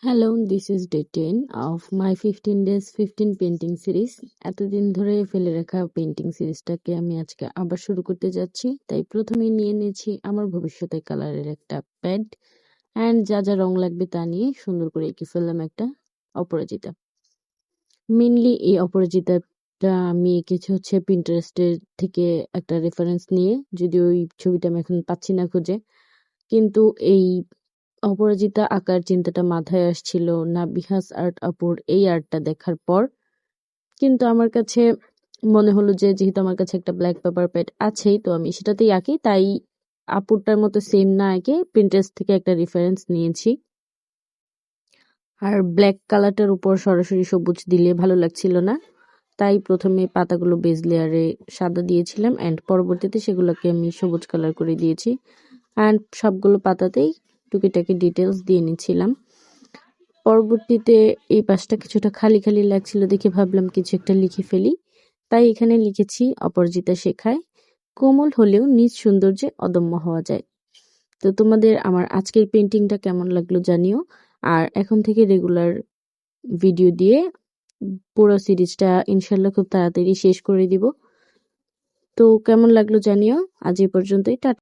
Hello, this is day 10 of my 15 days 15 painting series. এতদিন ধরে ফেলে রাখা পেইন্টিং সিরিজটাকে আমি আজকে আবার শুরু করতে যাচ্ছি। তাই প্রথমেই নিয়ে নিয়েছি আমার ভবিষ্যতের কালারের একটা প্যাড অ্যান্ড যা যা রং লাগবে তা নিয়ে সুন্দর করে এঁকে ফেললাম একটা অপরাজিতা। মেনলি এই অপরাজিতাটা আমি এঁকেছি হচ্ছে পিন্টারেস্টের থেকে একটা রেফারেন্স নিয়ে, যদিও ওই ছবিটা আমি এখন পাচ্ছি না খুঁজে। কিন্তু এই অপরাজিতা আঁকার চিন্তাটা মাথায় আসছিল নাবিহাস আর্ট আপুর এই আর্টটা দেখার পর। কিন্তু আমার কাছে মনে হলো যে যেহেতু আমার কাছে একটা ব্ল্যাক পেপার প্যাড আছেই, তো আমি সেটাতেই আঁকি। তাই আপুরটার মতো সেম না এঁকে প্রিন্টারেস্ট থেকে একটা রেফারেন্স নিয়েছি। আর ব্ল্যাক কালারটার উপর সরাসরি সবুজ দিলে ভালো লাগছিল না, তাই প্রথমে পাতাগুলো বেজ লেয়ারে সাদা দিয়েছিলাম অ্যান্ড পরবর্তীতে সেগুলোকে আমি সবুজ কালার করে দিয়েছি অ্যান্ড সবগুলো পাতাতেই টুকিটাকি ডিটেলস দিয়ে নিচ্ছিলাম। পরবর্তীতে এই পাশটা কিছুটা খালি খালি লাগছিল দেখে ভাবলাম কিছু একটা লিখে ফেলি, তাই এখানে লিখেছি অপরাজিতা শেখায় কোমল হলেও নিজ সৌন্দর্যে অদম্য হওয়া যায়। তো তোমাদের আমার আজকের পেন্টিংটা কেমন লাগলো জানিও, আর এখন থেকে রেগুলার ভিডিও দিয়ে পুরো সিরিজটা ইনশাল্লাহ খুব তাড়াতাড়ি শেষ করে দিব। তো কেমন লাগলো জানিও। আজ এই পর্যন্তই। টাটা।